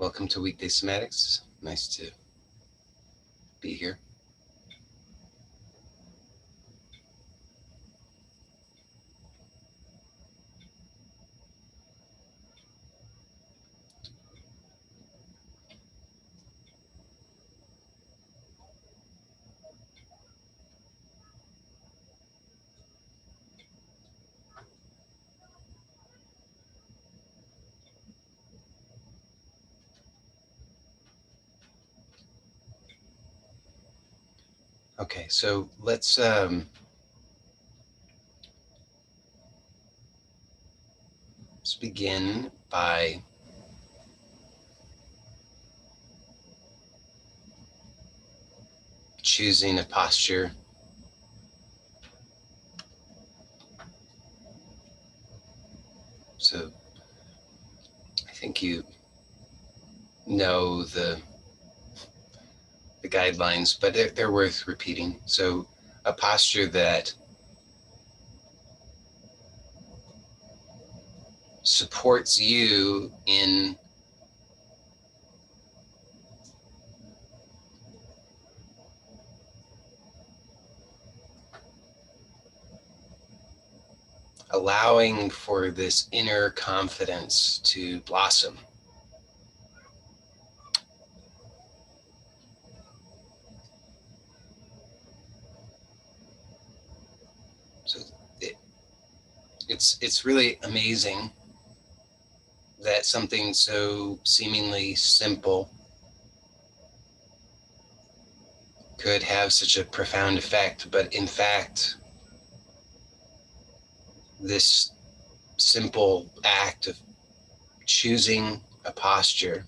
Welcome to Weekday Somatics. Nice to be here. Okay, so let's begin by choosing a posture so I think you know the guidelines, but they're worth repeating. So a posture that supports you in allowing for this inner confidence to blossom. So it's really amazing that something so seemingly simple could have such a profound effect, but in fact, this simple act of choosing a posture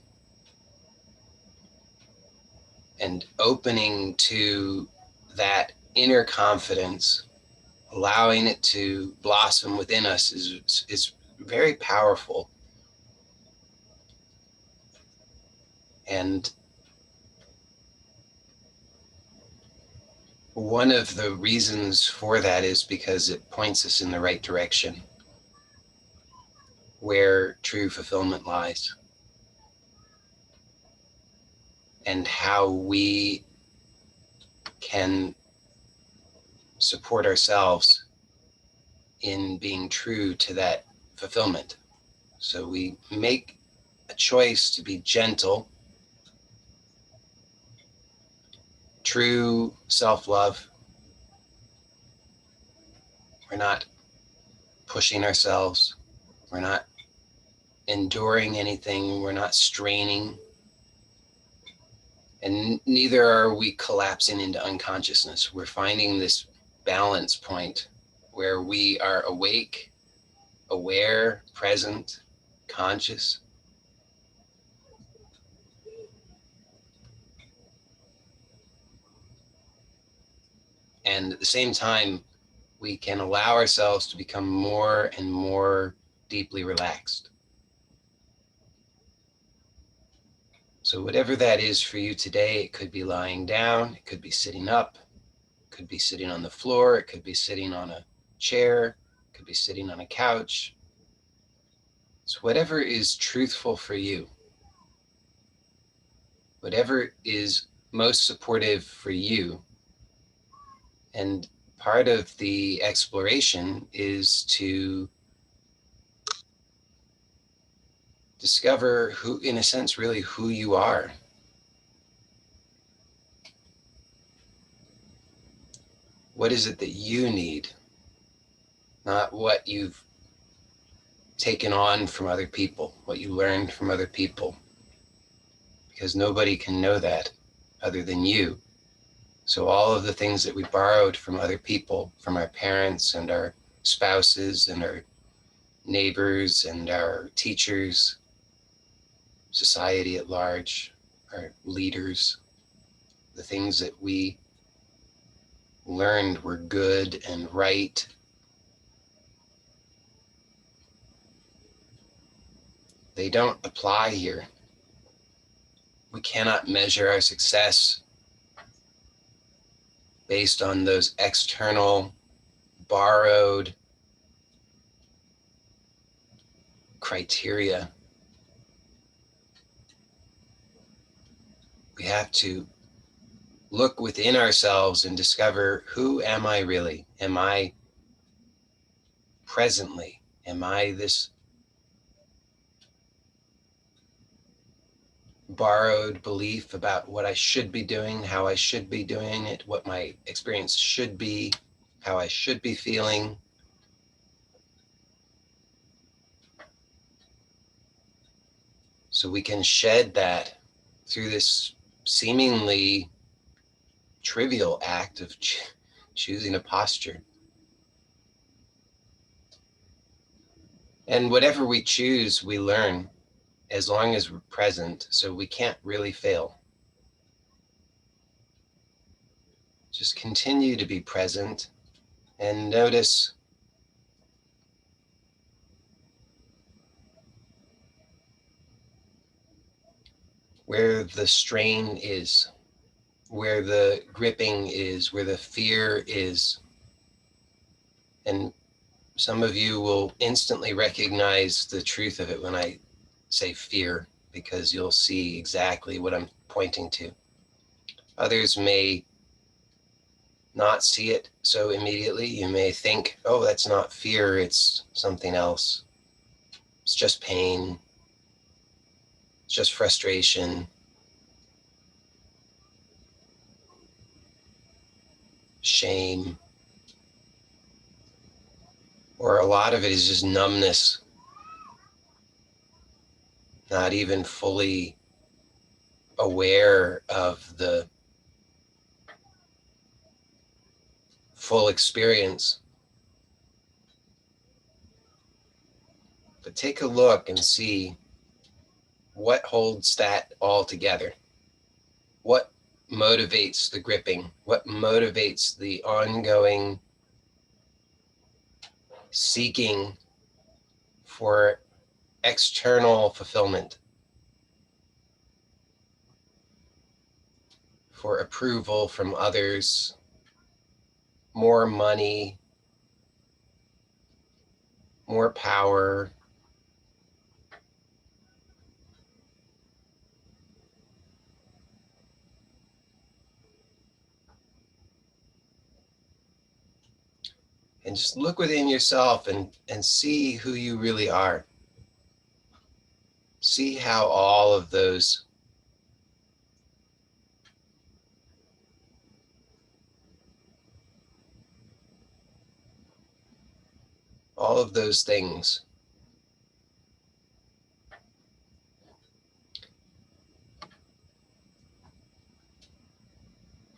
and opening to that inner confidence, allowing it to blossom within us is very powerful. And one of the reasons for that is because it points us in the right direction, where true fulfillment lies, and how we can support ourselves in being true to that fulfillment. So we make a choice to be gentle, true self-love. We're not pushing ourselves. We're not enduring anything. We're not straining. And neither are we collapsing into unconsciousness. We're finding this balance point where we are awake, aware, present, conscious. And at the same time, we can allow ourselves to become more and more deeply relaxed. So whatever that is for you today, it could be lying down, it could be sitting up, it could be sitting on the floor, it could be sitting on a chair, it could be sitting on a couch. So whatever is truthful for you, whatever is most supportive for you. And part of the exploration is to discover who, in a sense, really who you are. What is it that you need? Not what you've taken on from other people, what you learned from other people, because nobody can know that other than you. So all of the things that we borrowed from other people, from our parents and our spouses and our neighbors and our teachers, society at large, our leaders, the things that we learned were good and right, they don't apply here. We cannot measure our success based on those external, borrowed criteria. We have to look within ourselves and discover, who am I really? Am I presently? Am I this borrowed belief about what I should be doing, how I should be doing it, what my experience should be, how I should be feeling? So we can shed that through this seemingly trivial act of choosing a posture. And whatever we choose, we learn as long as we're present. So we can't really fail. Just continue to be present and notice where the strain is, where the gripping is, where the fear is. And some of you will instantly recognize the truth of it when I say fear, because you'll see exactly what I'm pointing to. Others may not see it so immediately. You may think, oh, that's not fear, it's something else. It's just pain. It's just frustration, shame, or a lot of it is just numbness, not even fully aware of the full experience. But take a look and see what holds that all together. What motivates the gripping? What motivates the ongoing seeking for external fulfillment, for approval from others, more money, more power? And just look within yourself and see who you really are. See how all of those things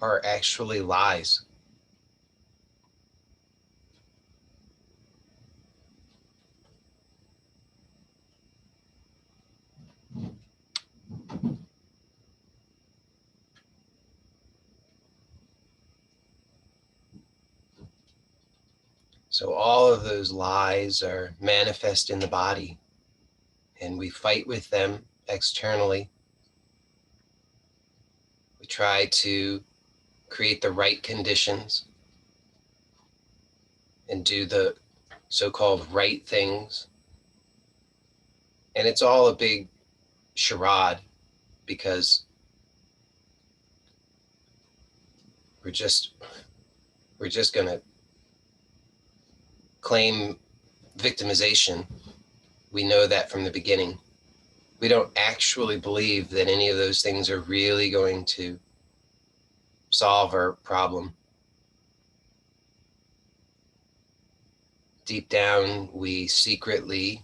are actually lies. So all of those lies are manifest in the body, and we fight with them externally. We try to create the right conditions and do the so-called right things. And it's all a big charade, because we're just going to claim victimization. We know that from the beginning. We don't actually believe that any of those things are really going to solve our problem. Deep down, we secretly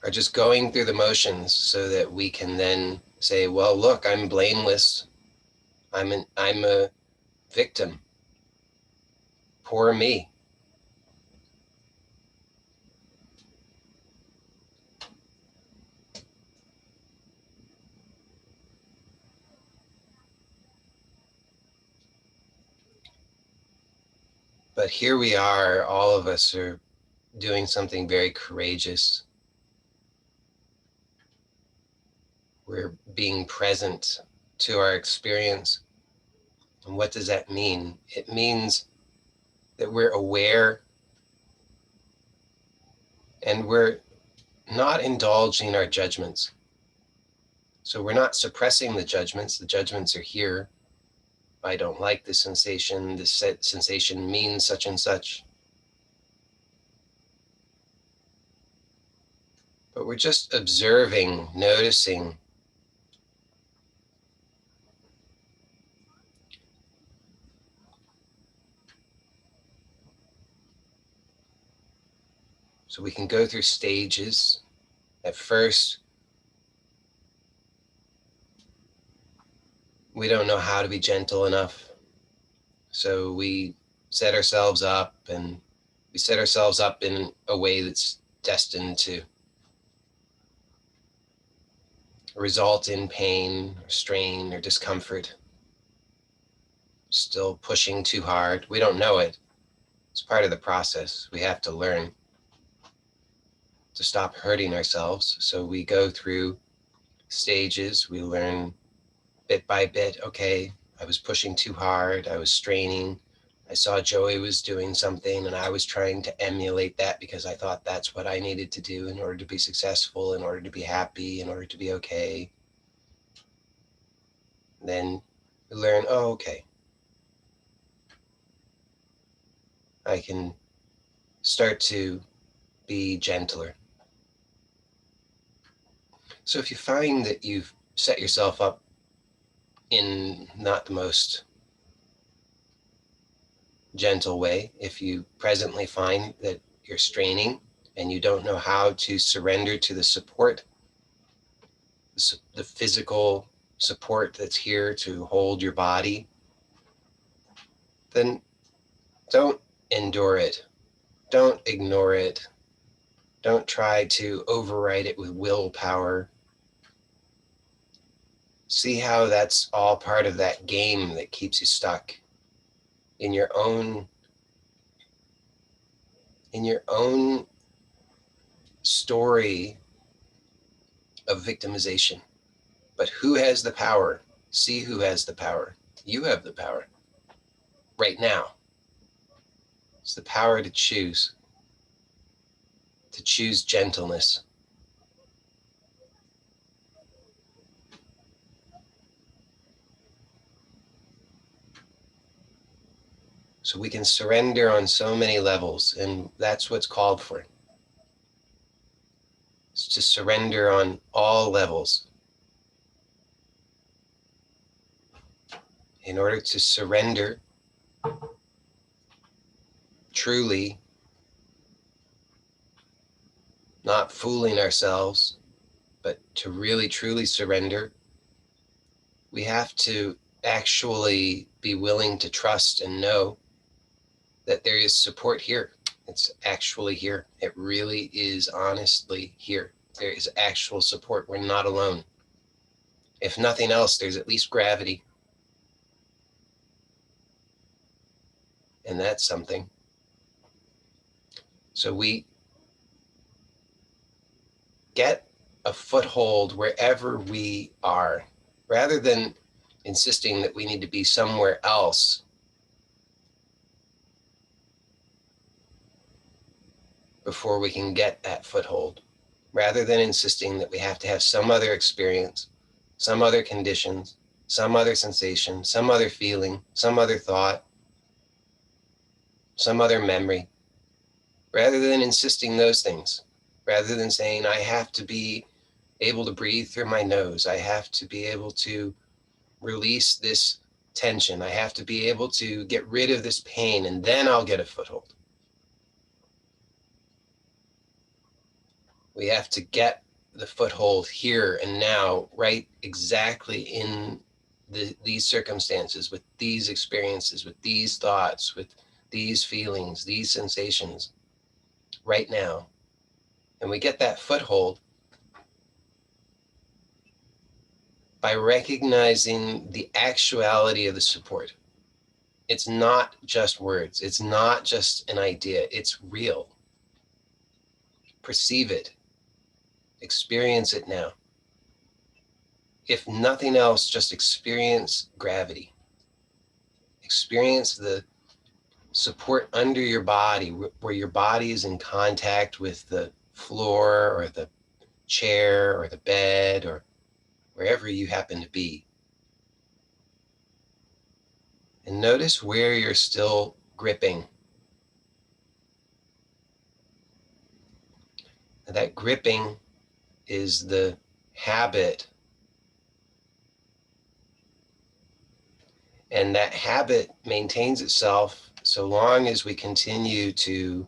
are just going through the motions so that we can then say, well, look, I'm blameless. I'm a victim. Poor me. But here we are, all of us are doing something very courageous. We're being present to our experience. And what does that mean? It means that we're aware And we're not indulging our judgments. So we're not suppressing the judgments. The judgments are here. I don't like this sensation. This sensation means such and such. But we're just observing, noticing. So we can go through stages. At first, we don't know how to be gentle enough. So we set ourselves up, and we set ourselves up in a way that's destined to result in pain, or strain, or discomfort. Still pushing too hard. We don't know it. It's part of the process. We have to learn to stop hurting ourselves. So we go through stages. We learn bit by bit. Okay, I was pushing too hard. I was straining. I saw Joey was doing something and I was trying to emulate that because I thought that's what I needed to do in order to be successful, in order to be happy, in order to be okay. Then you learn, oh, okay, I can start to be gentler. So if you find that you've set yourself up in not the most gentle way, if you presently find that you're straining and you don't know how to surrender to the support, the physical support that's here to hold your body, then don't endure it. Don't ignore it. Don't try to override it with willpower. See how that's all part of that game that keeps you stuck in your own story of victimization. But who has the power? See who has the power. You have the power right now. It's the power to choose gentleness. So we can surrender on so many levels, and that's what's called for. It's to surrender on all levels. In order to surrender truly, not fooling ourselves, but to really truly surrender, we have to actually be willing to trust and know that there is support here. It's actually here. It really is honestly here. There is actual support. We're not alone. If nothing else, there's at least gravity. And that's something. So we get a foothold wherever we are, rather than insisting that we need to be somewhere else before we can get that foothold, rather than insisting that we have to have some other experience, some other conditions, some other sensation, some other feeling, some other thought, some other memory, rather than insisting those things, rather than saying, I have to be able to breathe through my nose, I have to be able to release this tension, I have to be able to get rid of this pain, and then I'll get a foothold. We have to get the foothold here and now, right exactly in these circumstances, with these experiences, with these thoughts, with these feelings, these sensations, right now. And we get that foothold by recognizing the actuality of the support. It's not just words. It's not just an idea. It's real. Perceive it. Experience it now. If nothing else, just experience gravity. Experience the support under your body, where your body is in contact with the floor or the chair or the bed or wherever you happen to be. And notice where you're still gripping. And that gripping is the habit. And that habit maintains itself so long as we continue to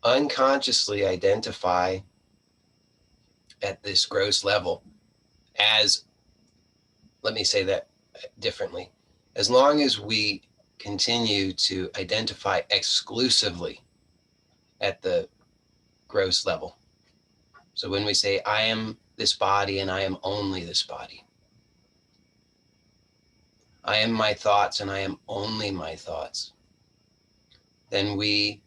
unconsciously identify at this gross level as, let me say that differently, as long as we continue to identify exclusively at the gross level. So when we say, I am this body and I am only this body, I am my thoughts and I am only my thoughts, then we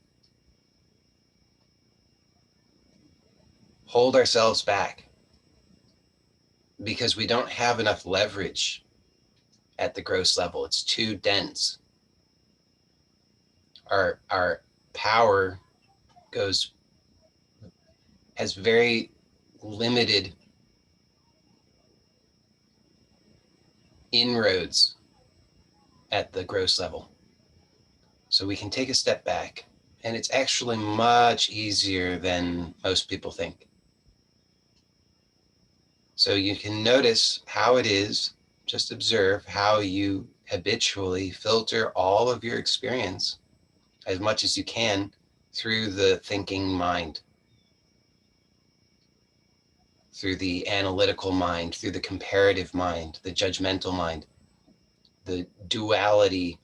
hold ourselves back because we don't have enough leverage at the gross level. It's too dense. Our power has very limited inroads at the gross level. So we can take a step back, and it's actually much easier than most people think. So you can notice how it is, just observe how you habitually filter all of your experience as much as you can through the thinking mind, through the analytical mind, through the comparative mind, the judgmental mind, the duality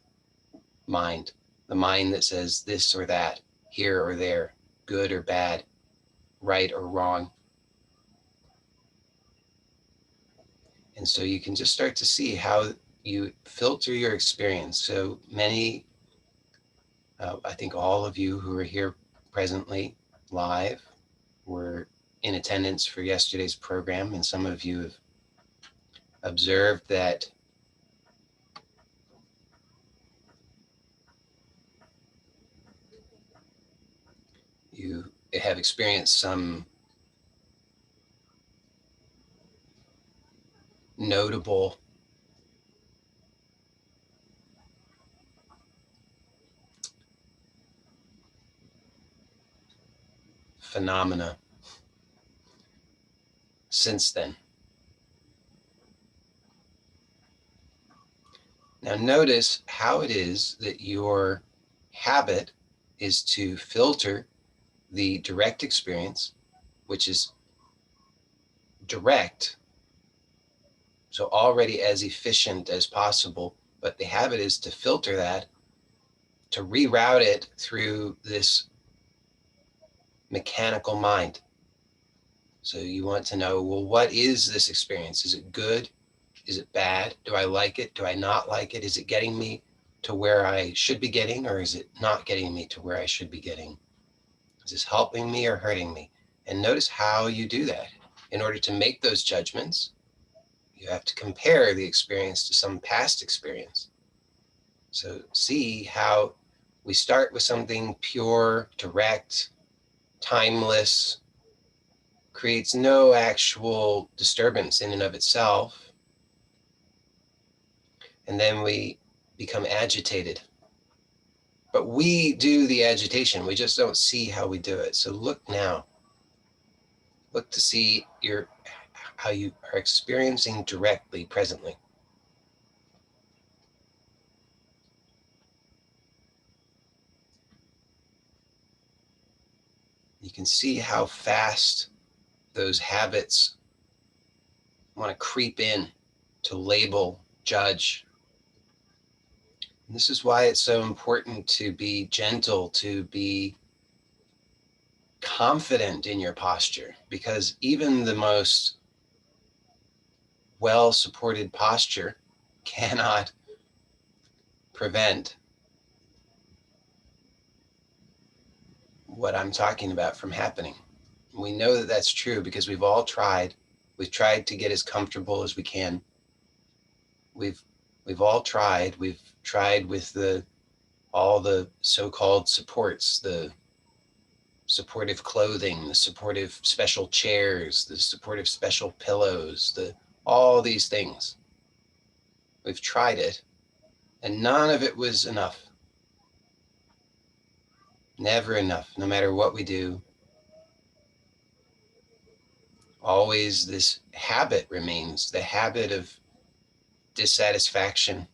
mind, the mind that says this or that, here or there, good or bad, right or wrong. And so you can just start to see how you filter your experience. So many, I think all of you who are here presently live were in attendance for yesterday's program, and some of you have observed that you have experienced some notable phenomena since then. Now notice how it is that your habit is to filter the direct experience, which is direct, so already as efficient as possible, but the habit is to filter that, to reroute it through this mechanical mind. So you want to know, well, what is this experience? Is it good? Is it bad? Do I like it? Do I not like it? Is it getting me to where I should be getting, or is it not getting me to where I should be getting? Is this helping me or hurting me? And notice how you do that. In order to make those judgments, you have to compare the experience to some past experience. So see how we start with something pure, direct, timeless, creates no actual disturbance in and of itself. And then we become agitated. But we do the agitation. We just don't see how we do it. So look now. Look to see how you are experiencing directly, presently. You can see how fast those habits want to creep in to label, judge. And this is why it's so important to be gentle, to be confident in your posture, because even the most well-supported posture cannot prevent what I'm talking about from happening. We know that that's true because we've all tried. We've tried to get as comfortable as we can. We've all tried. We've tried with all the so-called supports, the supportive clothing, the supportive special chairs, the supportive special pillows, all these things. We've tried it, and none of it was enough. Never enough, no matter what we do. Always this habit remains, the habit of dissatisfaction,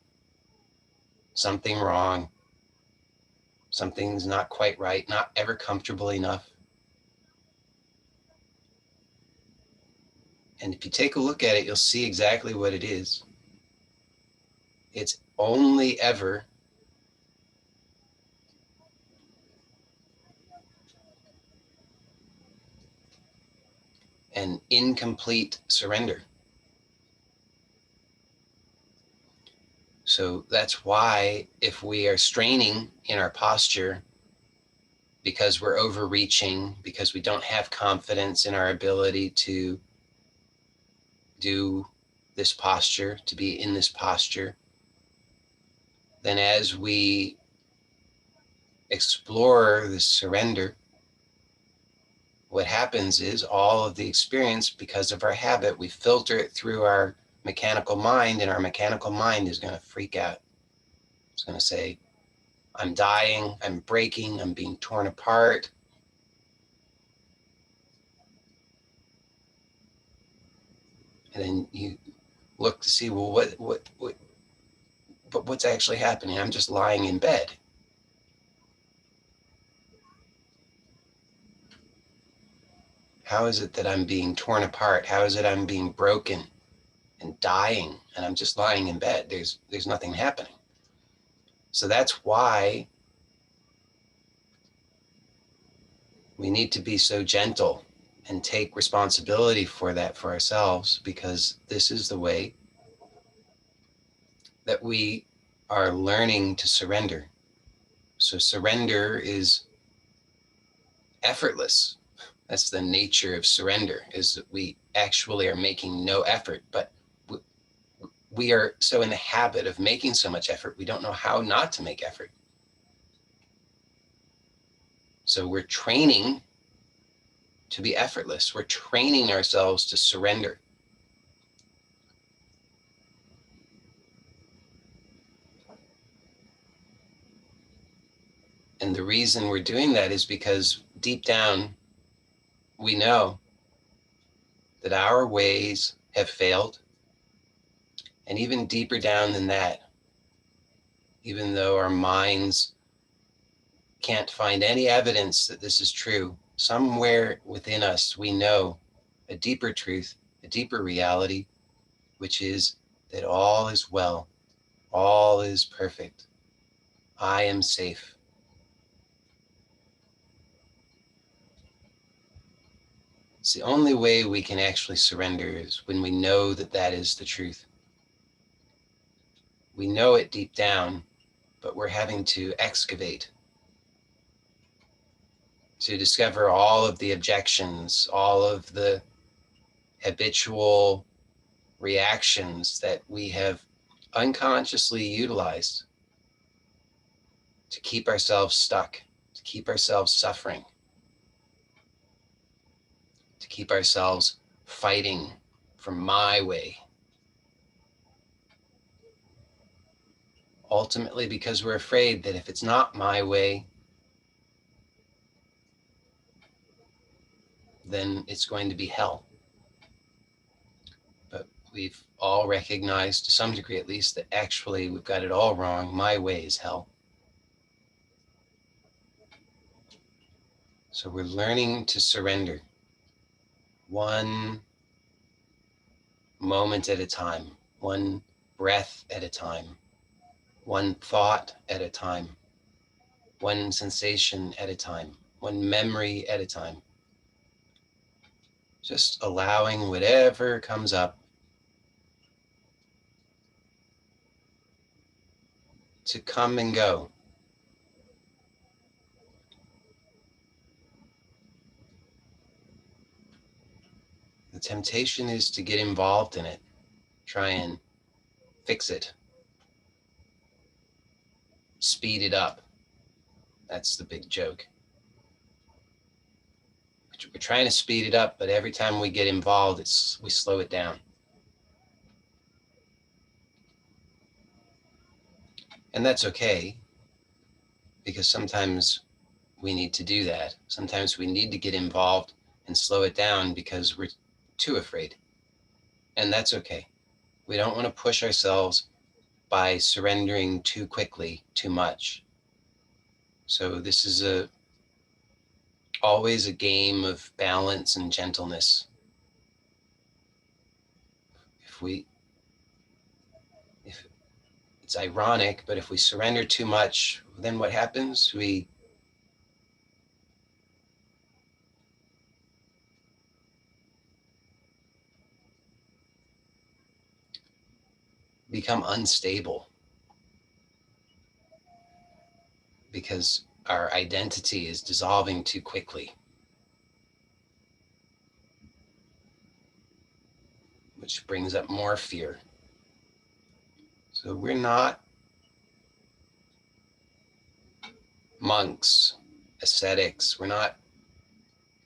something wrong, something's not quite right, not ever comfortable enough. And if you take a look at it, you'll see exactly what it is. It's only ever an incomplete surrender. So that's why if we are straining in our posture because we're overreaching, because we don't have confidence in our ability to do this posture, to be in this posture, then as we explore this surrender, what happens is all of the experience, because of our habit, we filter it through our mechanical mind, and our mechanical mind is going to freak out. It's going to say, I'm dying, I'm breaking, I'm being torn apart. And then you look to see, well, but what's actually happening? I'm just lying in bed. How is it that I'm being torn apart? How is it I'm being broken and dying, and I'm just lying in bed? There's nothing happening. So that's why we need to be so gentle and take responsibility for that for ourselves, because this is the way that we are learning to surrender. So surrender is effortless. That's the nature of surrender, is that we actually are making no effort, but we are so in the habit of making so much effort, we don't know how not to make effort. So we're training to be effortless. We're training ourselves to surrender. And the reason we're doing that is because deep down, we know that our ways have failed. And even deeper down than that, even though our minds can't find any evidence that this is true, somewhere within us, we know a deeper truth, a deeper reality, which is that all is well, all is perfect. I am safe. It's the only way we can actually surrender, is when we know that that is the truth. We know it deep down, but we're having to excavate to discover all of the objections, all of the habitual reactions that we have unconsciously utilized to keep ourselves stuck, to keep ourselves suffering, to keep ourselves fighting for my way. Ultimately, because we're afraid that if it's not my way, then it's going to be hell. But we've all recognized, to some degree at least, that actually we've got it all wrong. My way is hell. So we're learning to surrender one moment at a time, one breath at a time, one thought at a time, one sensation at a time, one memory at a time. Just allowing whatever comes up to come and go. The temptation is to get involved in it, try and fix it, speed it up. That's the big joke. we're trying to speed it up, but every time we get involved, we slow it down. And that's okay, because sometimes we need to do that. Sometimes we need to get involved and slow it down because we're too afraid. And that's okay. We don't want to push ourselves by surrendering too quickly, too much. So this is always a game of balance and gentleness. If it's ironic, but if we surrender too much, then what happens? We become unstable because our identity is dissolving too quickly, which brings up more fear. So we're not monks, ascetics. We're not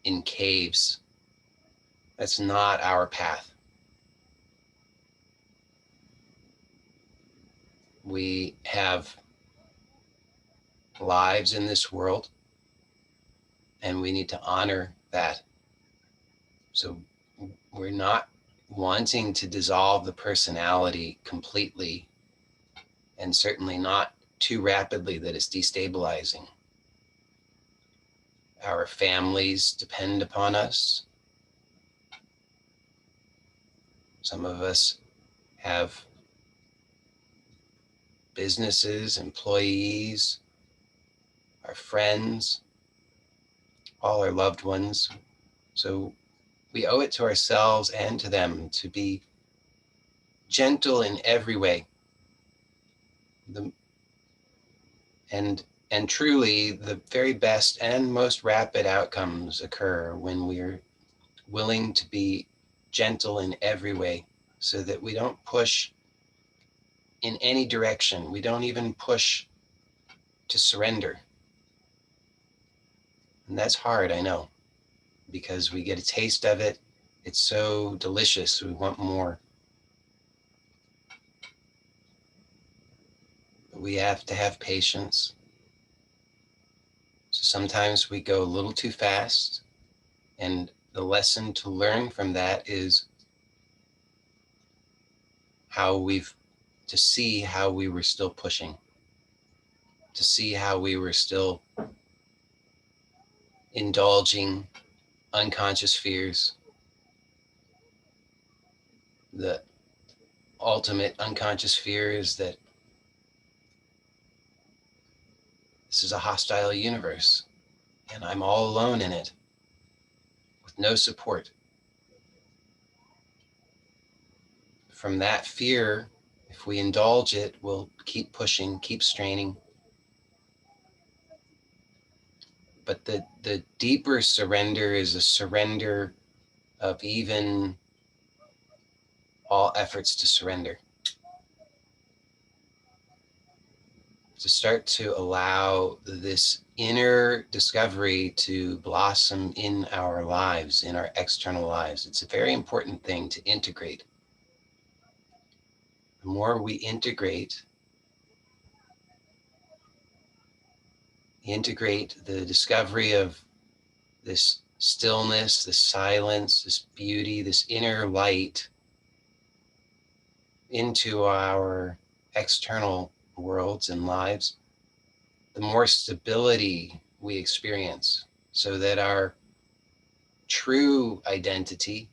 in caves. That's not our path. We have lives in this world, and we need to honor that. So we're not wanting to dissolve the personality completely, and certainly not too rapidly that it's destabilizing. Our families depend upon us. Some of us have businesses, employees, our friends, all our loved ones. So we owe it to ourselves and to them to be gentle in every way. And truly, the very best and most rapid outcomes occur when we're willing to be gentle in every way, so that we don't push in any direction. We don't even push to surrender. And that's hard, I know, because we get a taste of it. It's so delicious. We want more. But we have to have patience. So sometimes we go a little too fast. And the lesson to learn from that is to see how we were still pushing, to see how we were still indulging unconscious fears. The ultimate unconscious fear is that this is a hostile universe and I'm all alone in it with no support. From that fear, if we indulge it, we'll keep pushing, keep straining. But the deeper surrender is a surrender of even all efforts to surrender. To start to allow this inner discovery to blossom in our lives, in our external lives. It's a very important thing to integrate. The more we integrate the discovery of this stillness, this silence, this beauty, this inner light into our external worlds and lives, the more stability we experience, so that our true identity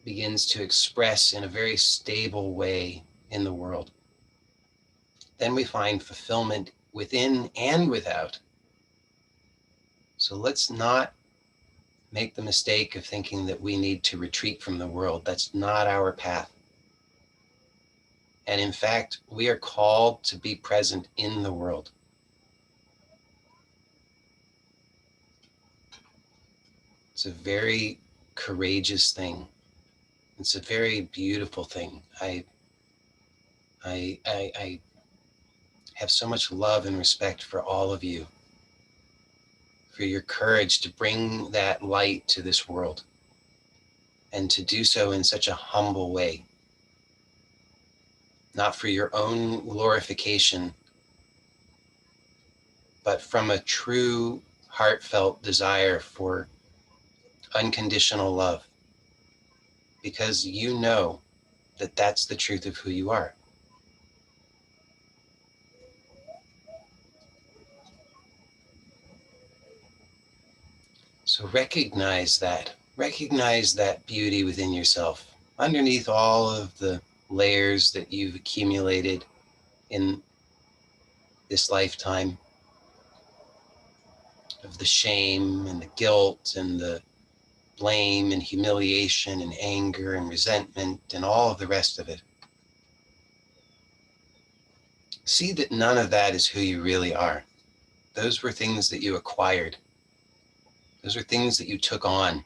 begins to express in a very stable way in the world. Then we find fulfillment within and without. So let's not make the mistake of thinking that we need to retreat from the world. That's not our path. And in fact, we are called to be present in the world. It's a very courageous thing. It's a very beautiful thing. I have so much love and respect for all of you. for your courage to bring that light to this world, and to do so in such a humble way, not for your own glorification, but from a true, heartfelt desire for unconditional love, because you know that that's the truth of who you are. So recognize that. Recognize that beauty within yourself, underneath all of the layers that you've accumulated in this lifetime of the shame and the guilt and the blame and humiliation and anger and resentment and all of the rest of it. See that none of that is who you really are. Those were things that you acquired. Those are things that you took on.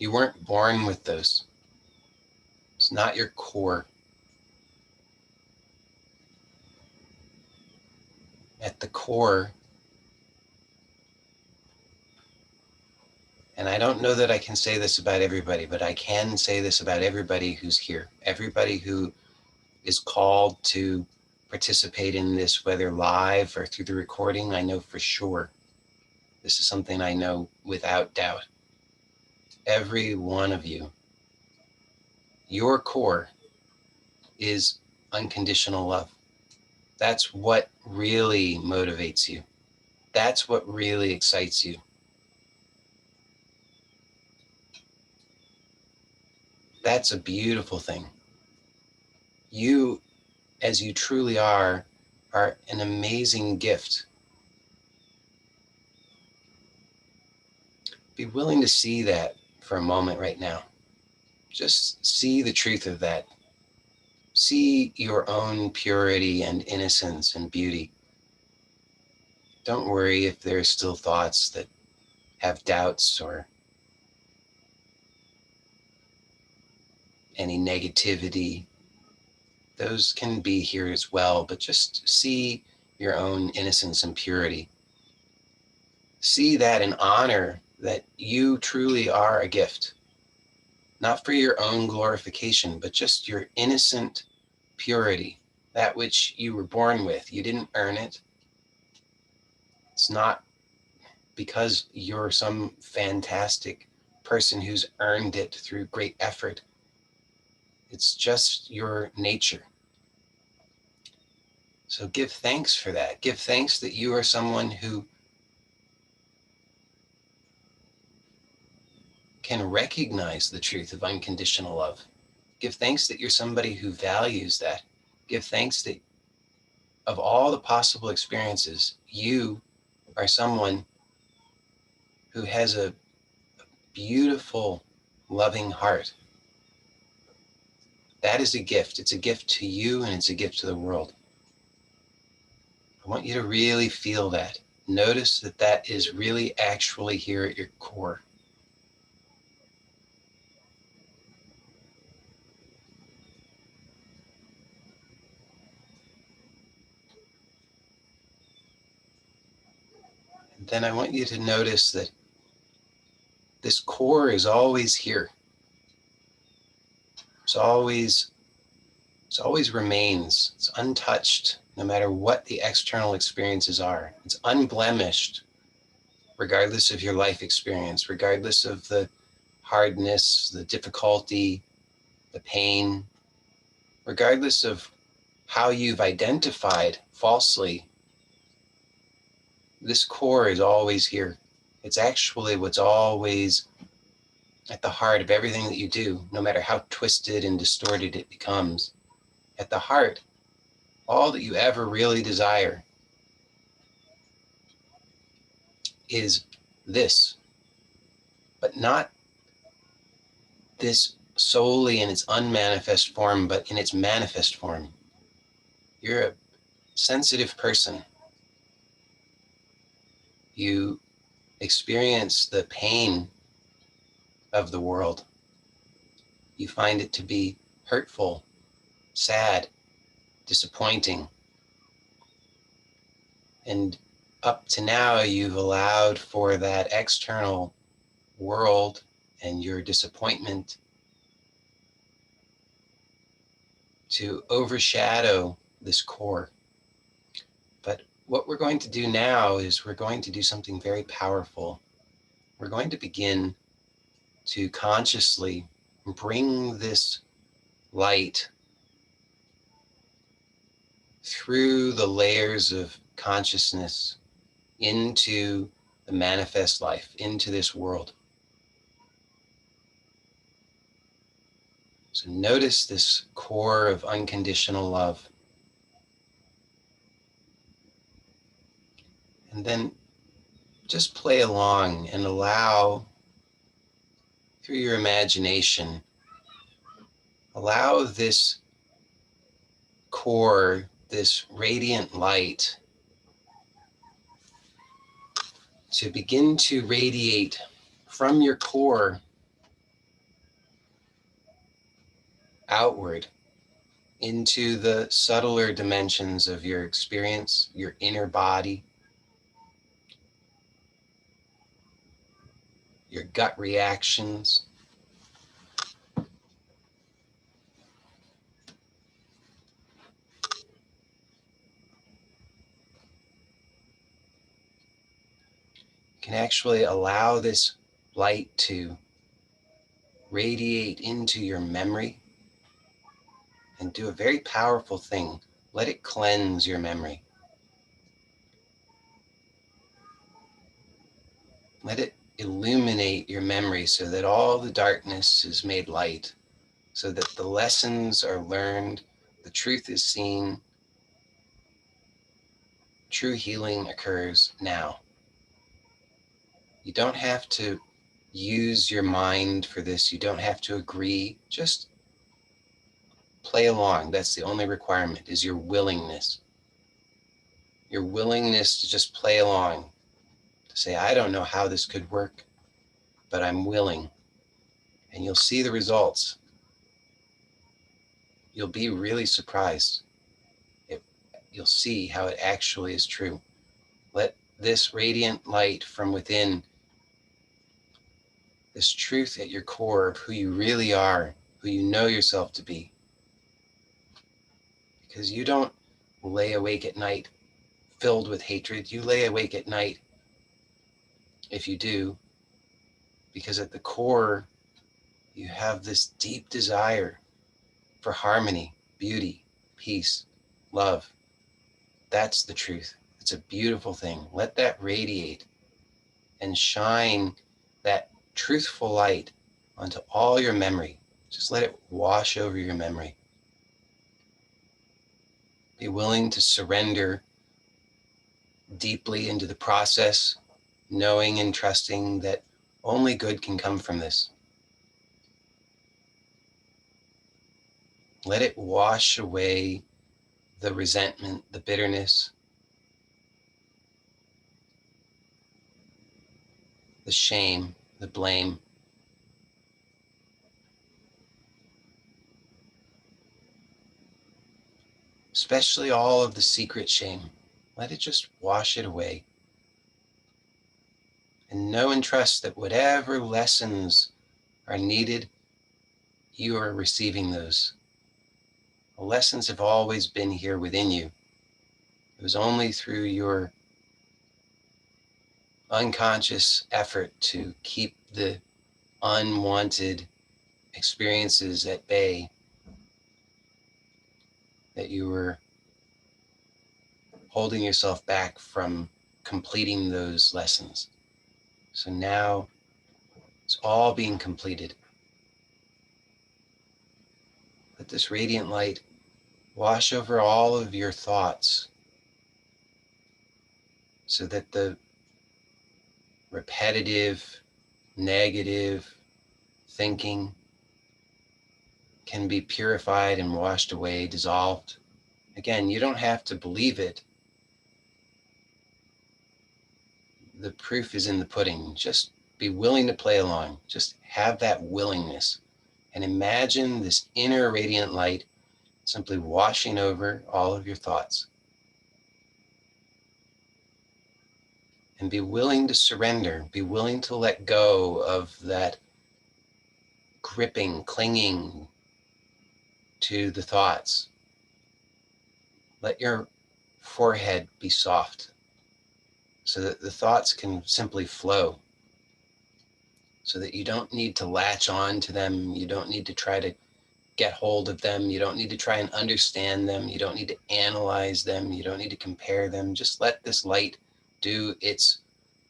You weren't born with those. It's not your core. At the core, and I don't know that I can say this about everybody, but I can say this about everybody who's here. Everybody who is called to participate in this, whether live or through the recording, I know for sure. This is something I know without doubt. Every one of you, your core is unconditional love. That's what really motivates you. That's what really excites you. That's a beautiful thing. You, as you truly are an amazing gift. Be willing to see that for a moment right now. Just see the truth of that. See your own purity and innocence and beauty. Don't worry if there are still thoughts that have doubts or any negativity. Those can be here as well, but just see your own innocence and purity. See that and honor that you truly are a gift, not for your own glorification, but just your innocent purity, that which you were born with. You didn't earn it. It's not because you're some fantastic person who's earned it through great effort. It's just your nature. So give thanks for that. Give thanks that you are someone who can recognize the truth of unconditional love. Give thanks that you're somebody who values that. Give thanks that of all the possible experiences, you are someone who has a beautiful, loving heart. That is a gift. It's a gift to you and it's a gift to the world. I want you to really feel that. Notice that that is really actually here at your core. And then I want you to notice that this core is always here. It's always remains. It's untouched, no matter what the external experiences are. It's unblemished, regardless of your life experience, regardless of the hardness, the difficulty, the pain, regardless of how you've identified falsely. This core is always here. It's actually what's always at the heart of everything that you do, no matter how twisted and distorted it becomes. At the heart, all that you ever really desire is this, but not this solely in its unmanifest form, but in its manifest form. You're a sensitive person. You experience the pain of the world. You find it to be hurtful, sad, disappointing. And up to now, you've allowed for that external world and your disappointment to overshadow this core. But what we're going to do now is we're going to do something very powerful. We're going to begin to consciously bring this light through the layers of consciousness into the manifest life, into this world. So notice this core of unconditional love. And then just play along and allow, through your imagination, allow this core, this radiant light, to begin to radiate from your core outward into the subtler dimensions of your experience, your inner body, your gut reactions. You can actually allow this light to radiate into your memory and do a very powerful thing. Let it cleanse your memory. Let it illuminate your memory so that all the darkness is made light, so that the lessons are learned, the truth is seen, true healing occurs now. You don't have to use your mind for this. You don't have to agree. Just play along. That's the only requirement, is your willingness. Your willingness to just play along, to say, I don't know how this could work, but I'm willing. And you'll see the results. You'll be really surprised. You'll see how it actually is true. Let this radiant light from within, this truth at your core of who you really are, who you know yourself to be. Because you don't lay awake at night filled with hatred. You lay awake at night, if you do, because at the core, you have this deep desire for harmony, beauty, peace, love. That's the truth. It's a beautiful thing. Let that radiate and shine that truthful light onto all your memory. Just let it wash over your memory. Be willing to surrender deeply into the process, knowing and trusting that only good can come from this. Let it wash away the resentment, the bitterness, the shame, the blame. Especially all of the secret shame. Let it just wash it away. And know and trust that whatever lessons are needed, you are receiving those. The lessons have always been here within you. It was only through your unconscious effort to keep the unwanted experiences at bay that you were holding yourself back from completing those lessons. So now it's all being completed. Let this radiant light wash over all of your thoughts so that the repetitive, negative thinking can be purified and washed away, dissolved. Again, you don't have to believe it. The proof is in the pudding. Just be willing to play along. Just have that willingness. And imagine this inner radiant light simply washing over all of your thoughts. and be willing to surrender, be willing to let go of that gripping, clinging to the thoughts. Let your forehead be soft so that the thoughts can simply flow, so that you don't need to latch on to them. You don't need to try to get hold of them. You don't need to try and understand them. You don't need to analyze them. You don't need to compare them. Just let this light do its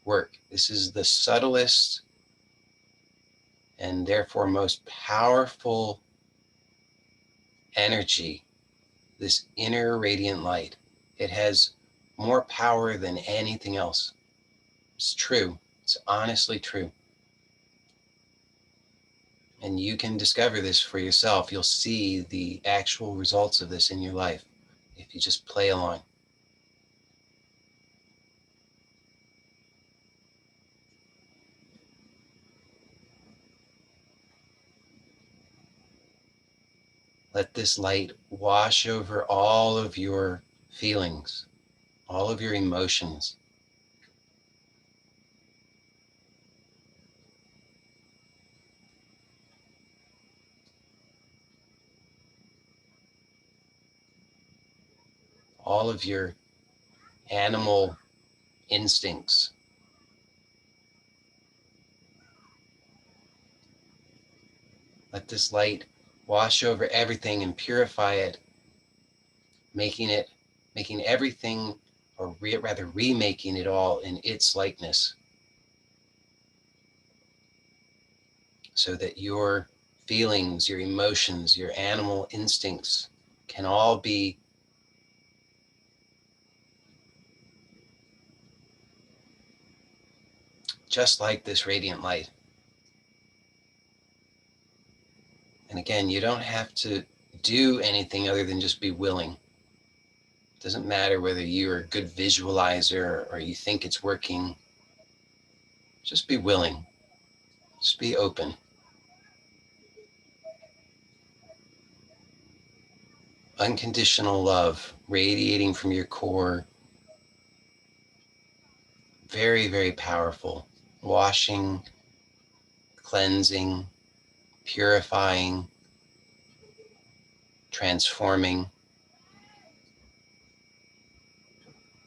work. This is the subtlest and therefore most powerful energy, this inner radiant light. It has more power than anything else. It's true. It's honestly true. And you can discover this for yourself. You'll see the actual results of this in your life if you just play along. Let this light wash over all of your feelings, all of your emotions. All of your animal instincts. Let this light wash over everything and purify it, making everything, or rather remaking it all in its likeness, so that your feelings, your emotions, your animal instincts can all be just like this radiant light. And again, you don't have to do anything other than just be willing. It doesn't matter whether you're a good visualizer or you think it's working. Just be willing. Just be open. Unconditional love radiating from your core. Very, very powerful. Washing, cleansing, purifying, transforming.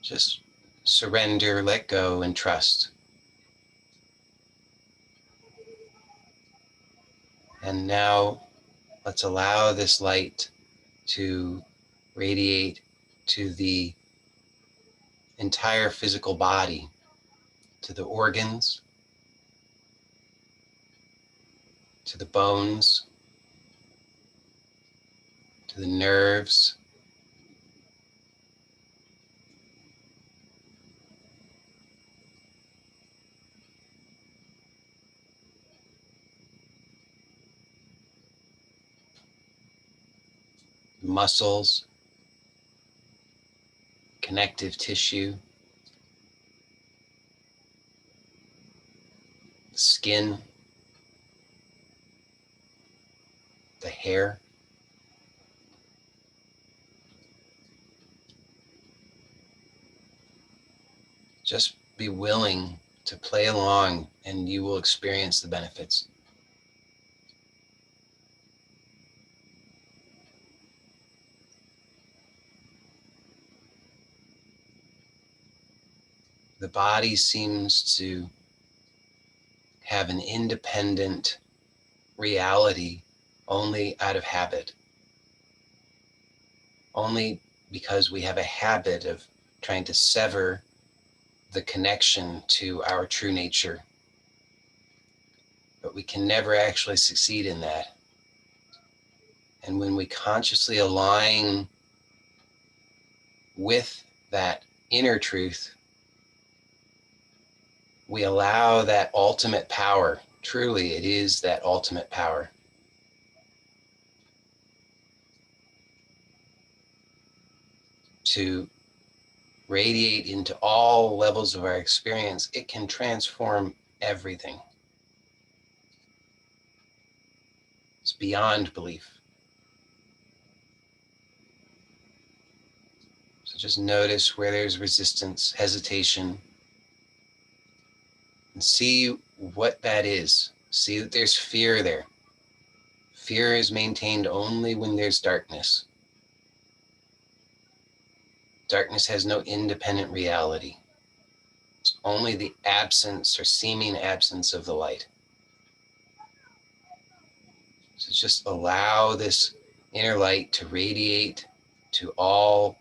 Just surrender, let go, and trust. And now let's allow this light to radiate to the entire physical body, to the organs, to the bones, to the nerves, muscles, connective tissue, skin, the hair. Just be willing to play along and you will experience the benefits. The body seems to have an independent reality only out of habit. Only because we have a habit of trying to sever the connection to our true nature. But we can never actually succeed in that. And when we consciously align with that inner truth, we allow that ultimate power. Truly, it is that ultimate power to radiate into all levels of our experience. It can transform everything. It's beyond belief. So just notice where there's resistance, hesitation. And see what that is. See that there's fear there. Fear is maintained only when there's darkness. Darkness has no independent reality. It's only the absence or seeming absence of the light. So just allow this inner light to radiate to all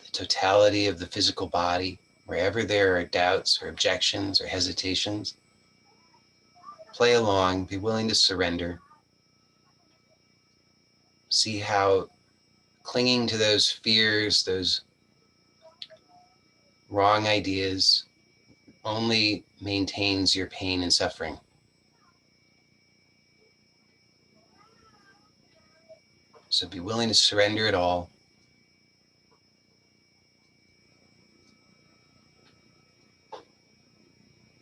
the totality of the physical body, wherever there are doubts or objections or hesitations. Play along, be willing to surrender. See how clinging to those fears, those wrong ideas, only maintains your pain and suffering. So be willing to surrender it all.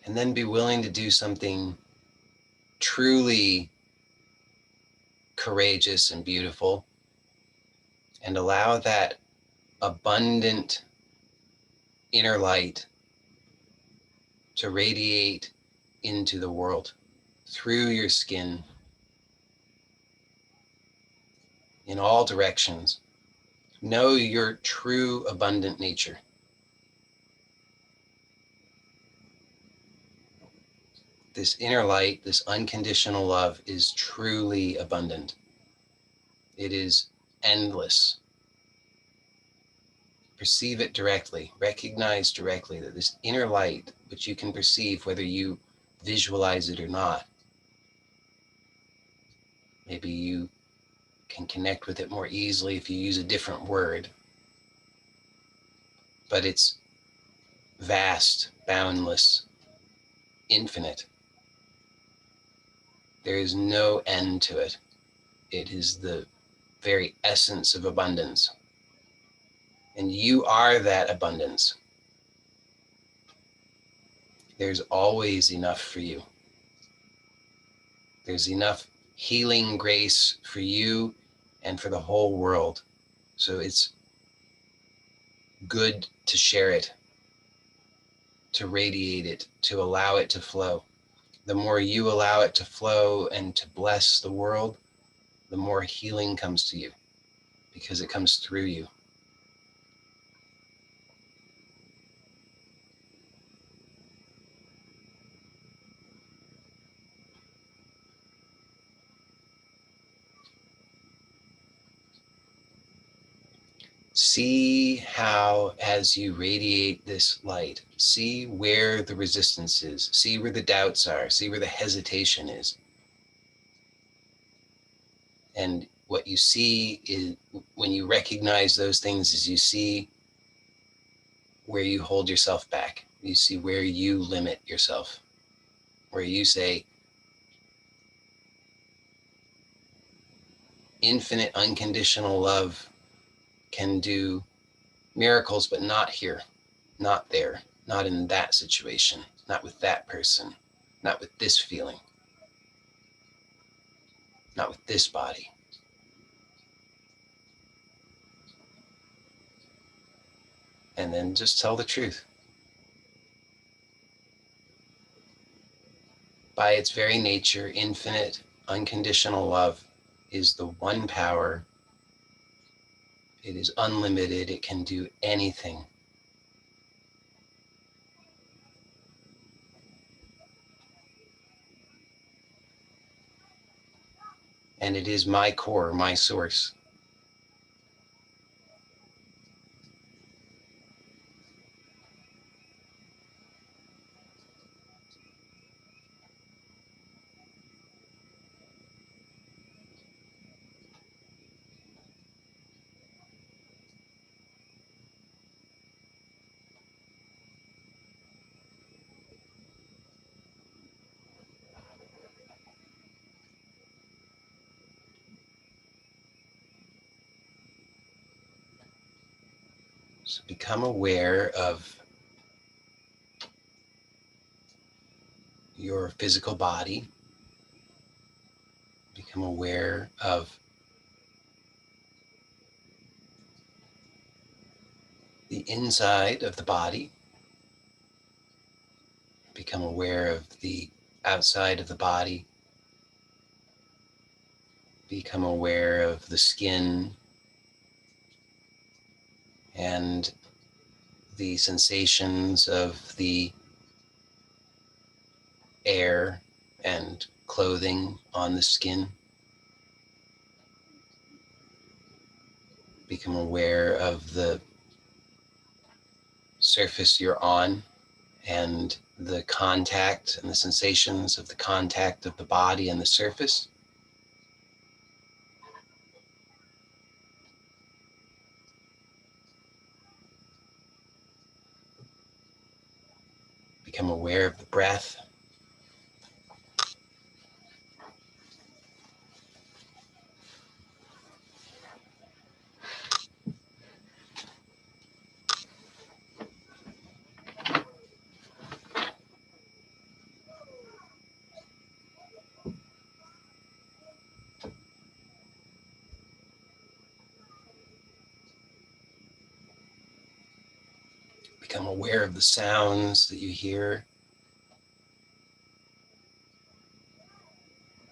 And then be willing to do something truly courageous and beautiful, and allow that abundant inner light to radiate into the world through your skin in all directions. Know your true abundant nature. This inner light, this unconditional love is truly abundant. It is endless. Perceive it directly. Recognize directly that this inner light, which you can perceive whether you visualize it or not, maybe you can connect with it more easily if you use a different word, but it's vast, boundless, infinite. There is no end to it. It is the very essence of abundance. And you are that abundance. There's always enough for you. There's enough healing grace for you and for the whole world. So it's good to share it, to radiate it, to allow it to flow. The more you allow it to flow and to bless the world, the more healing comes to you because it comes through you. See how, as you radiate this light, see where the resistance is, see where the doubts are, see where the hesitation is. And what you see is, when you recognize those things, is you see where you hold yourself back. You see where you limit yourself, where you say, infinite unconditional love can do miracles, but not here, not there, not in that situation, not with that person, not with this feeling, not with this body. And then just tell the truth. By its very nature, infinite, unconditional love is the one power. It is unlimited. It can do anything. And it is my core, my source. So become aware of your physical body. Become aware of the inside of the body. Become aware of the outside of the body. Become aware of the skin and the sensations of the air and clothing on the skin. Become aware of the surface you're on and the contact and the sensations of the contact of the body and the surface. Become aware of the breath. Become aware of the sounds that you hear,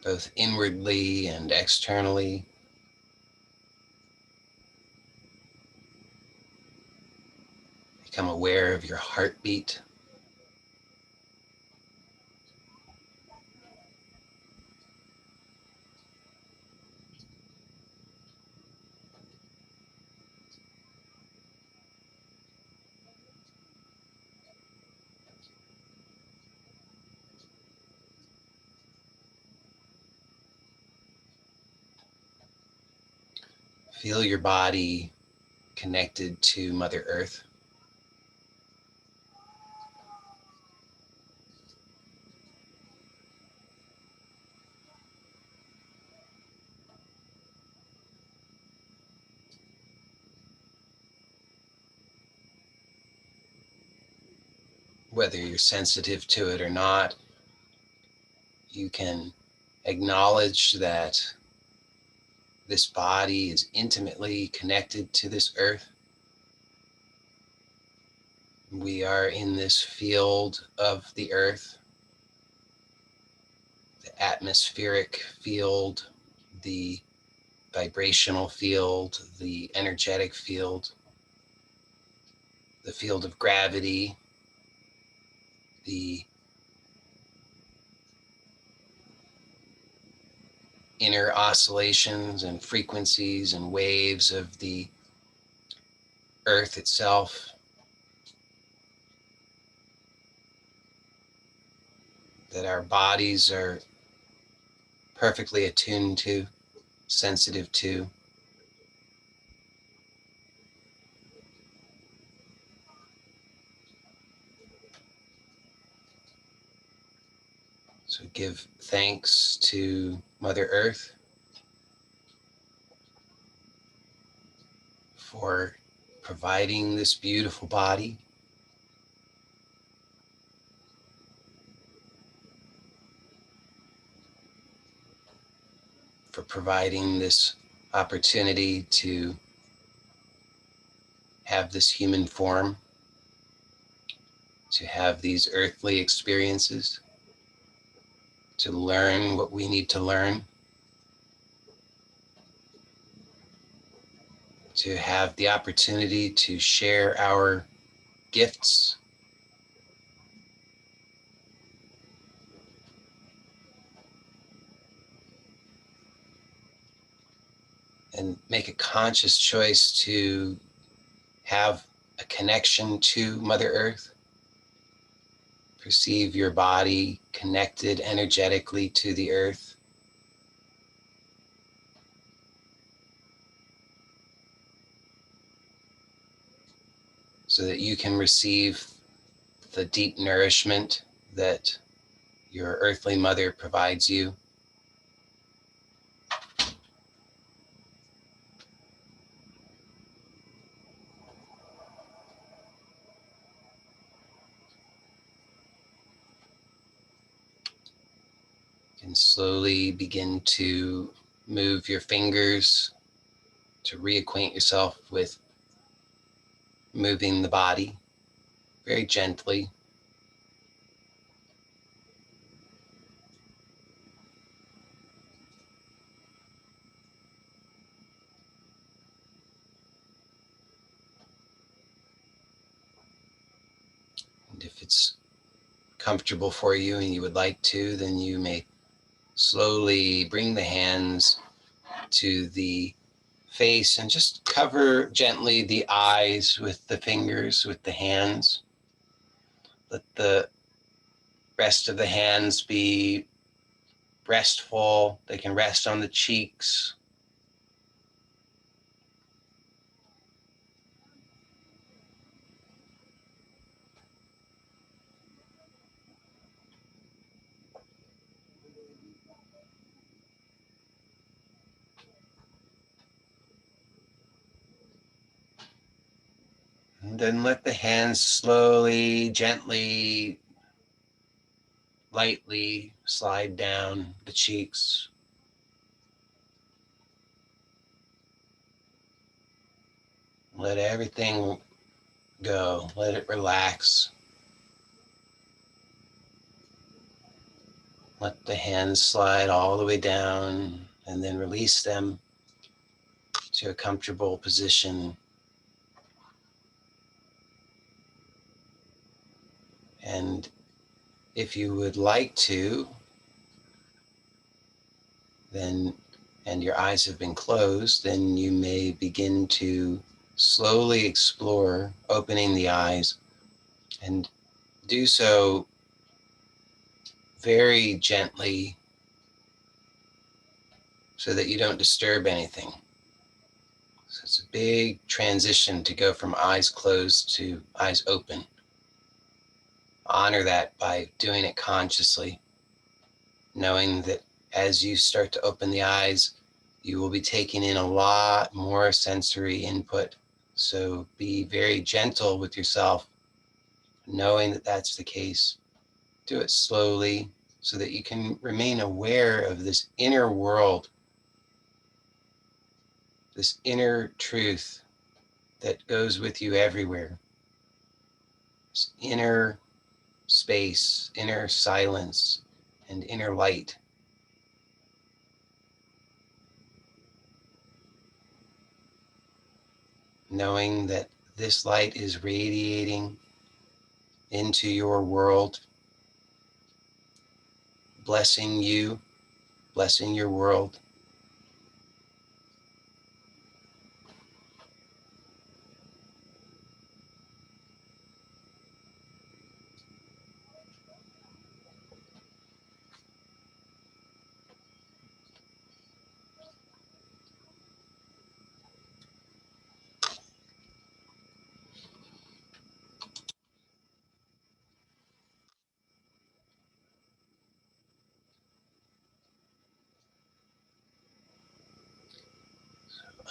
both inwardly and externally. Become aware of your heartbeat. Feel your body connected to Mother Earth. Whether you're sensitive to it or not, you can acknowledge that this body is intimately connected to this earth. We are in this field of the earth, the atmospheric field, the vibrational field, the energetic field, the field of gravity, the inner oscillations and frequencies and waves of the earth itself. That our bodies are perfectly attuned to, sensitive to. So give thanks to Mother Earth for providing this beautiful body, for providing this opportunity to have this human form, to have these earthly experiences, to learn what we need to learn, to have the opportunity to share our gifts, and make a conscious choice to have a connection to Mother Earth. Perceive your body connected energetically to the earth. So that you can receive the deep nourishment that your earthly mother provides you. You can slowly begin to move your fingers to reacquaint yourself with moving the body very gently. it's comfortable for you and you would like to, then you may slowly bring the hands to the face and just cover gently the eyes with the fingers, with the hands. Let the rest of the hands be restful. They can rest on the cheeks. And then let the hands slowly, gently, lightly slide down the cheeks. Let everything go. Let it relax. Let the hands slide all the way down and then release them to a comfortable position. And if you would like to, then, and your eyes have been closed, then you may begin to slowly explore opening the eyes, and do so very gently so that you don't disturb anything. So it's a big transition to go from eyes closed to eyes open. Honor that by doing it consciously, knowing that as you start to open the eyes, you will be taking in a lot more sensory input. So be very gentle with yourself, knowing that that's the case. Do it slowly so that you can remain aware of this inner world, this inner truth that goes with you everywhere. This inner space, inner silence, and inner light. Knowing that this light is radiating into your world, blessing you, blessing your world.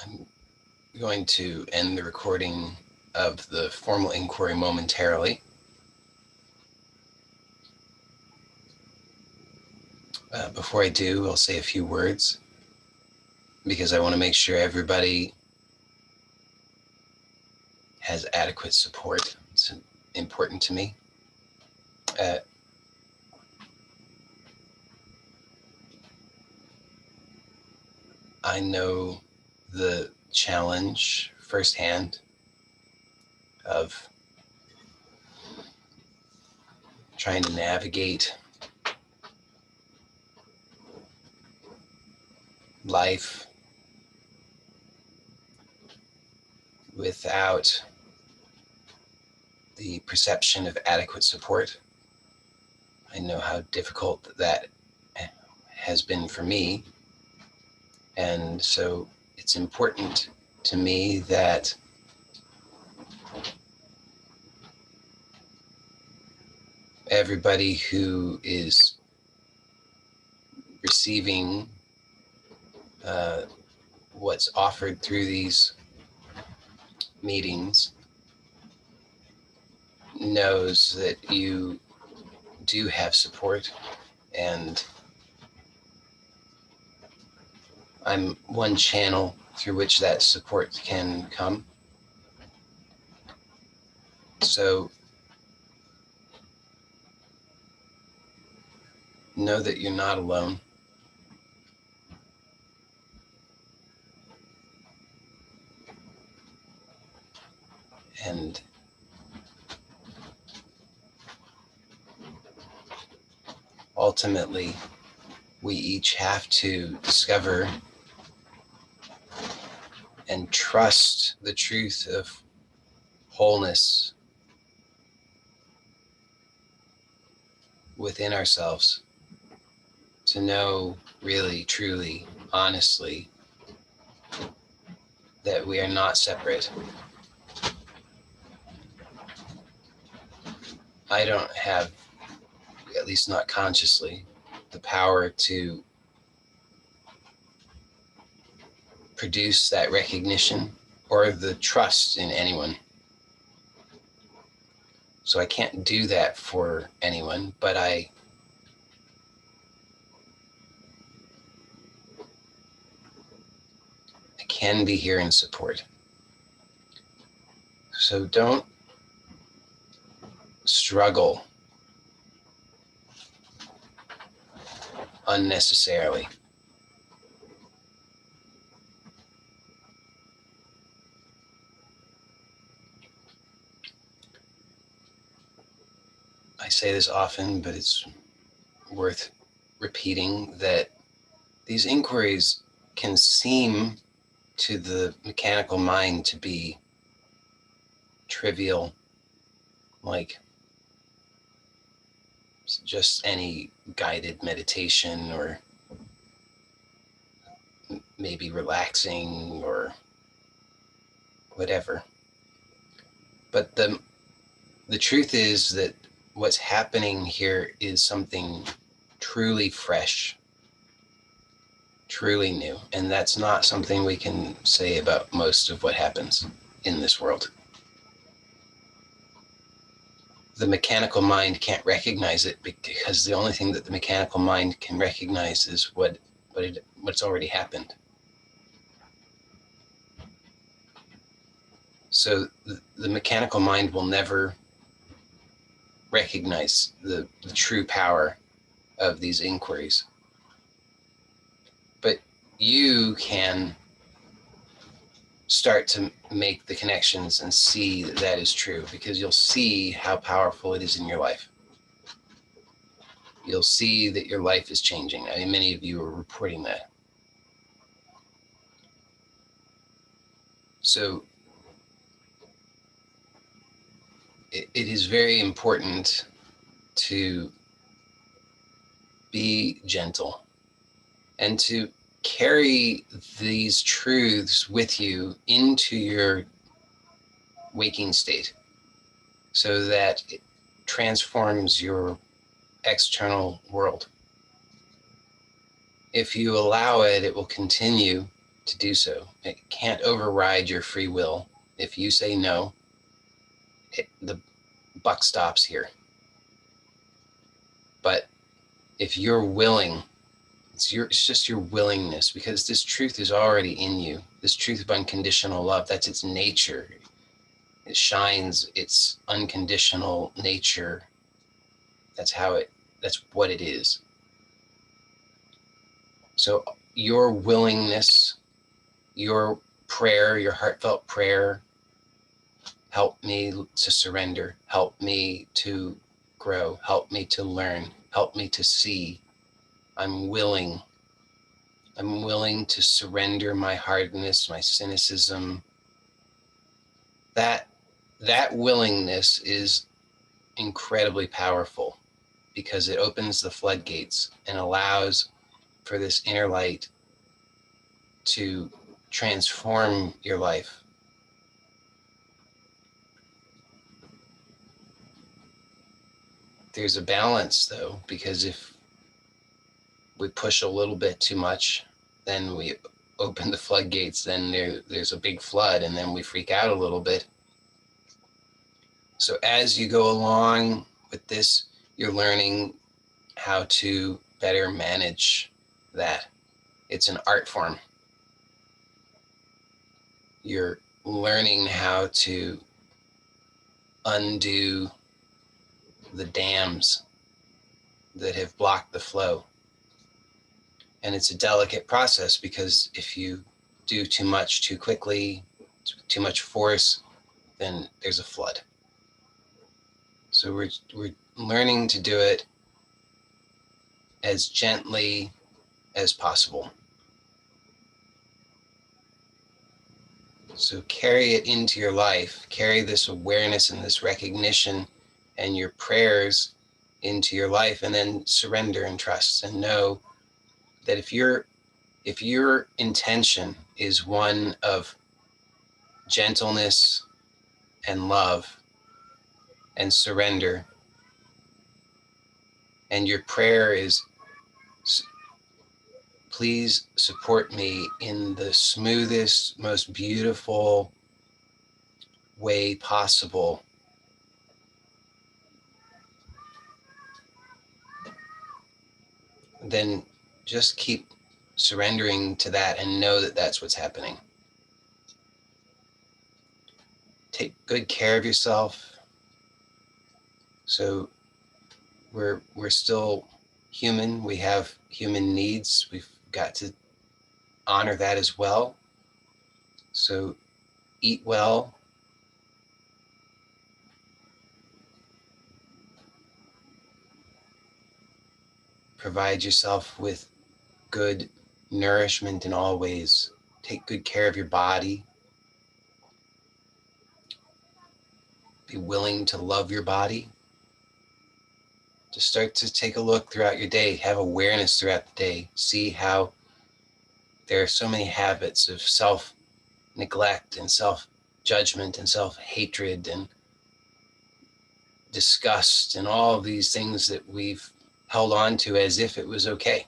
I'm going to end the recording of the formal inquiry momentarily. Before I do, I'll say a few words because I want to make sure everybody has adequate support. It's important to me. I know the challenge firsthand of trying to navigate life without the perception of adequate support. I know how difficult that has been for me. And so it's important to me that everybody who is receiving what's offered through these meetings knows that you do have support, and I'm one channel through which that support can come. So know that you're not alone. And ultimately we each have to discover and trust the truth of wholeness within ourselves, to know really, truly, honestly that we are not separate. I don't have, at least not consciously, the power to produce that recognition or the trust in anyone. So I can't do that for anyone, but I can be here in support. So don't struggle unnecessarily. I say this often, but it's worth repeating that these inquiries can seem to the mechanical mind to be trivial, like just any guided meditation or maybe relaxing or whatever. But the truth is that what's happening here is something truly fresh, truly new. And that's not something we can say about most of what happens in this world. The mechanical mind can't recognize it because the only thing that the mechanical mind can recognize is what's already happened. So the mechanical mind will never recognize the true power of these inquiries. But you can start to make the connections and see that that is true, because you'll see how powerful it is in your life. You'll see that your life is changing. I mean, many of you are reporting that. So it is very important to be gentle and to carry these truths with you into your waking state so that it transforms your external world. If you allow it, it will continue to do so. It can't override your free will. If you say no, the buck stops here. But if you're willing, it's just your willingness, because this truth is already in you. This truth of unconditional love, that's its nature. It shines its unconditional nature. That's what it is. So your willingness, your prayer, your heartfelt prayer, help me to surrender, help me to grow, help me to learn, help me to see. I'm willing to surrender my hardness, my cynicism. That willingness is incredibly powerful, because it opens the floodgates and allows for this inner light to transform your life. There's a balance, though, because if we push a little bit too much, then we open the floodgates, then there's a big flood, and then we freak out a little bit. So as you go along with this, you're learning how to better manage that. It's an art form. You're learning how to undo the dams that have blocked the flow. And it's a delicate process, because if you do too much too quickly, too much force, then there's a flood. So we're learning to do it as gently as possible. So carry it into your life, carry this awareness and this recognition and your prayers into your life, and then surrender and trust, and know that if your intention is one of gentleness and love and surrender, and your prayer is, please support me in the smoothest, most beautiful way possible, then just keep surrendering to that and know that that's what's happening. Take good care of yourself. So we're still human. We have human needs. We've got to honor that as well. So eat well. Provide yourself with good nourishment in all ways. Take good care of your body. Be willing to love your body. Just start to take a look throughout your day. Have awareness throughout the day. See how there are so many habits of self-neglect and self-judgment and self-hatred and disgust and all of these things that we've held on to as if it was okay.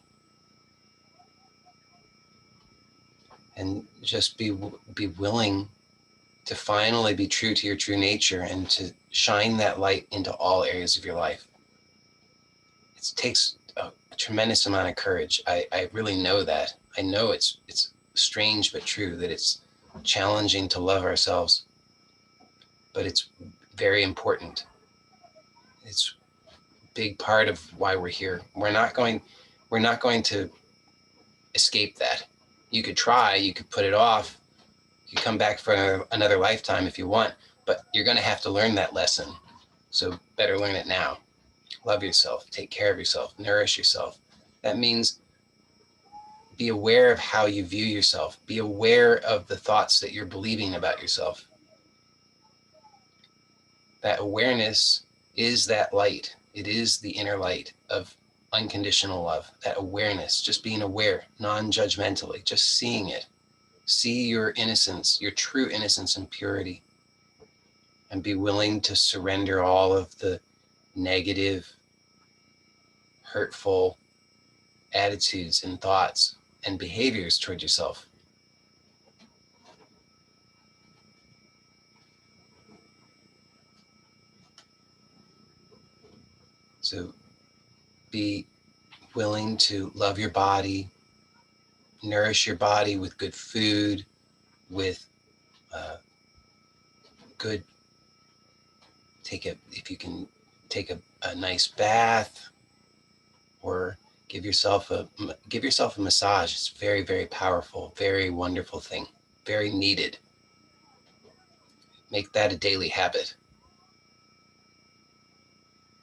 And just be willing to finally be true to your true nature and to shine that light into all areas of your life. It takes a tremendous amount of courage. I really know that. I know it's strange but true that it's challenging to love ourselves, but it's very important. It's a big part of why we're here. We're not going to escape that. You could try, you could put it off, you come back for another lifetime if you want, but you're going to have to learn that lesson. So better learn it now. Love yourself, take care of yourself, nourish yourself. That means be aware of how you view yourself. Be aware of the thoughts that you're believing about yourself. That awareness is that light. It is the inner light of unconditional love. That awareness, just being aware, non-judgmentally, just seeing it. See your innocence, your true innocence and purity, and be willing to surrender all of the negative, hurtful attitudes and thoughts and behaviors toward yourself. So be willing to love your body, nourish your body with good food, with good, if you can take a nice bath, or give yourself a massage. It's very, very powerful, very wonderful thing, very needed. Make that a daily habit.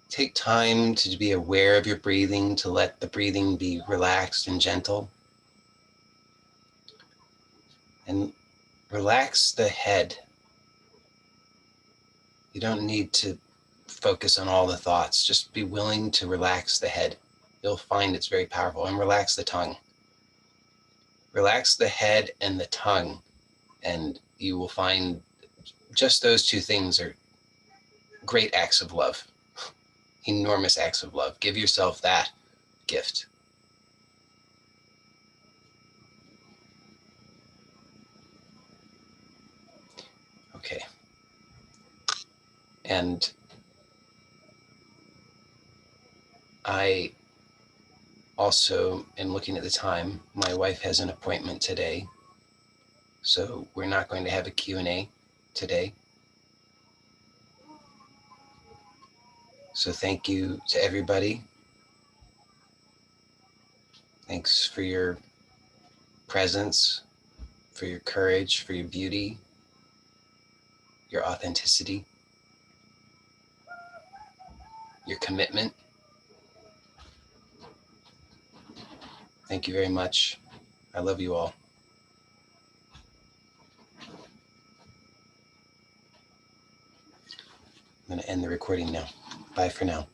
Take time to be aware of your breathing, to let the breathing be relaxed and gentle. And relax the head. You don't need to focus on all the thoughts. Just be willing to relax the head. You'll find it's very powerful. And relax the tongue. Relax the head and the tongue, and you will find just those two things are great acts of love. Enormous acts of love. Give yourself that gift. Okay. And I also am looking at the time. My wife has an appointment today, so we're not going to have a Q&A today. So thank you to everybody. Thanks for your presence, for your courage, for your beauty, your authenticity, your commitment. Thank you very much. I love you all. I'm going to end the recording now. Bye for now.